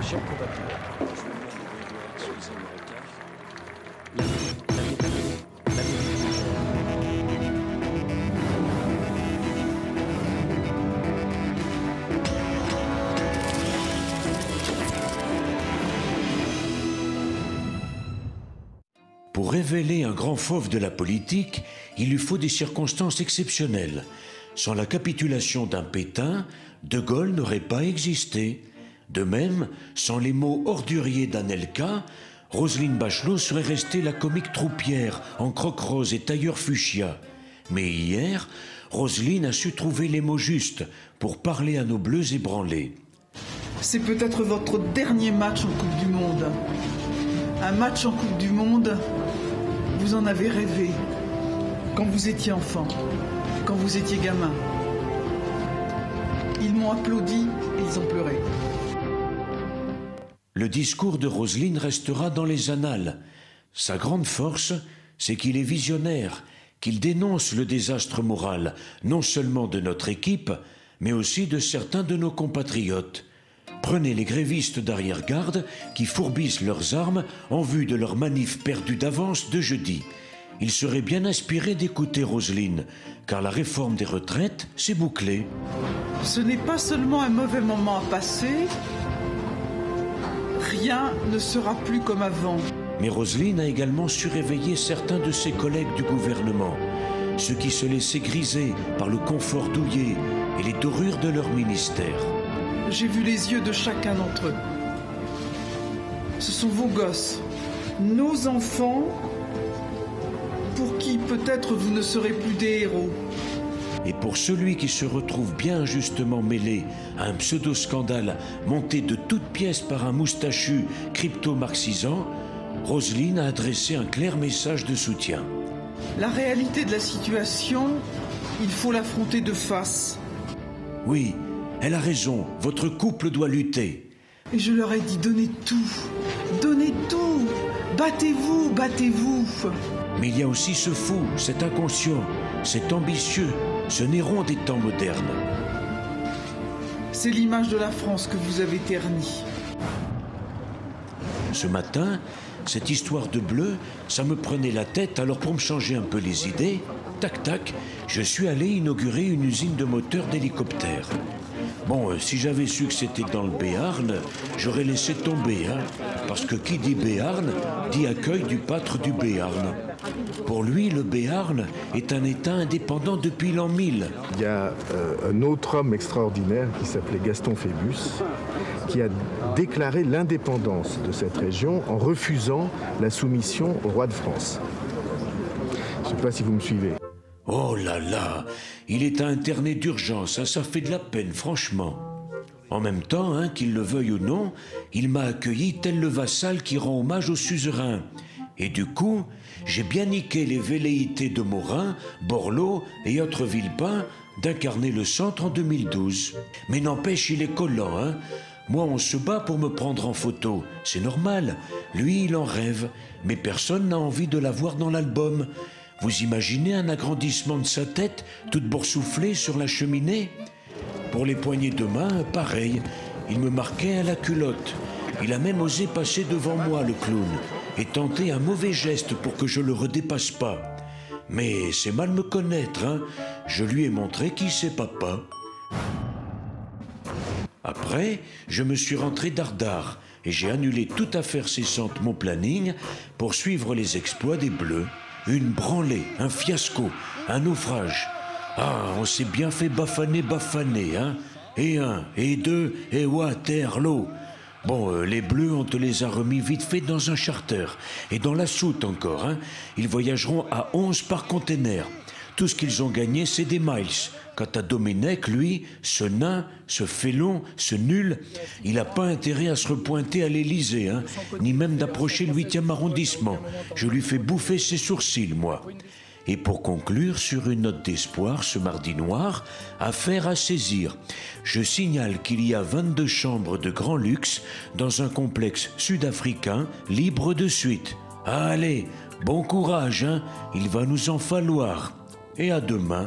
Chers compatriotes, je vous demande de bien vouloir excuser mon retard. Pour révéler un grand fauve de la politique, il lui faut des circonstances exceptionnelles. Sans la capitulation d'un Pétain, De Gaulle n'aurait pas existé. De même, sans les mots orduriers d'Anelka, Roselyne Bachelot serait restée la comique troupière en croque-rose et tailleur fuchsia. Mais hier, Roselyne a su trouver les mots justes pour parler à nos bleus ébranlés. C'est peut-être votre dernier match en Coupe du Monde. Un match en Coupe du Monde, vous en avez rêvé quand vous étiez enfant, quand vous étiez gamin. Ils m'ont applaudi et ils ont pleuré. Le discours de Roselyne restera dans les annales. Sa grande force, c'est qu'il est visionnaire, qu'il dénonce le désastre moral, non seulement de notre équipe, mais aussi de certains de nos compatriotes. Prenez les grévistes d'arrière-garde qui fourbissent leurs armes en vue de leur manif perdue d'avance de jeudi. Il serait bien inspiré d'écouter Roselyne, car la réforme des retraites, c'est bouclé. Ce n'est pas seulement un mauvais moment à passer, rien ne sera plus comme avant. Mais Roselyne a également su réveiller certains de ses collègues du gouvernement, ceux qui se laissaient griser par le confort douillet et les dorures de leur ministère. J'ai vu les yeux de chacun d'entre eux. Ce sont vos gosses, nos enfants, pour qui peut-être vous ne serez plus des héros. Et pour celui qui se retrouve bien injustement mêlé à un pseudo-scandale monté de toutes pièces par un moustachu crypto-marxisant, Roselyne a adressé un clair message de soutien. La réalité de la situation, il faut l'affronter de face. Oui, elle a raison, votre couple doit lutter. Et je leur ai dit, donnez tout, battez-vous, battez-vous. Mais il y a aussi ce fou, cet inconscient, cet ambitieux, ce Néron des temps modernes. C'est l'image de la France que vous avez ternie. Ce matin, cette histoire de bleu, ça me prenait la tête, alors pour me changer un peu les idées, tac tac, je suis allé inaugurer une usine de moteurs d'hélicoptères. Bon, si j'avais su que c'était dans le Béarn, j'aurais laissé tomber, hein, parce que qui dit Béarn, dit accueil du pâtre du Béarn. Pour lui, le Béarn est un État indépendant depuis l'an 1000. Il y a un autre homme extraordinaire qui s'appelait Gaston Phébus, qui a déclaré l'indépendance de cette région en refusant la soumission au roi de France. Je ne sais pas si vous me suivez. Oh là là, il est interné d'urgence, hein, ça fait de la peine, franchement. En même temps, hein, qu'il le veuille ou non, il m'a accueilli tel le vassal qui rend hommage au suzerain. Et du coup, j'ai bien niqué les velléités de Morin, Borloo et autres Villepin d'incarner le centre en 2012. Mais n'empêche, il est collant, hein. Moi, on se bat pour me prendre en photo, c'est normal. Lui, il en rêve, mais personne n'a envie de l'avoir dans l'album. Vous imaginez un agrandissement de sa tête, toute boursouflée sur la cheminée? Pour les poignées de main, pareil, il me marquait à la culotte. Il a même osé passer devant moi, le clown, et tenter un mauvais geste pour que je le redépasse pas. Mais c'est mal me connaître, hein. Je lui ai montré qui c'est papa. Après, je me suis rentré dardard et j'ai annulé toute affaire cessante mon planning pour suivre les exploits des Bleus. Une branlée, un fiasco, un naufrage. Ah, on s'est bien fait bafaner, hein. Et un, et deux, et Waterloo. Bon, les Bleus, on te les a remis vite fait dans un charter. Et dans la soute encore, hein. Ils voyageront à 11 par container. Tout ce qu'ils ont gagné, c'est des miles. Quant à Domenech, lui, ce nain, ce félon, ce nul, il n'a pas intérêt à se repointer à l'Élysée, hein, ni même d'approcher le 8e arrondissement. Je lui fais bouffer ses sourcils, moi. Et pour conclure sur une note d'espoir ce mardi noir, affaire à saisir. Je signale qu'il y a 22 chambres de grand luxe dans un complexe sud-africain libre de suite. Allez, bon courage, hein, il va nous en falloir. Et à demain.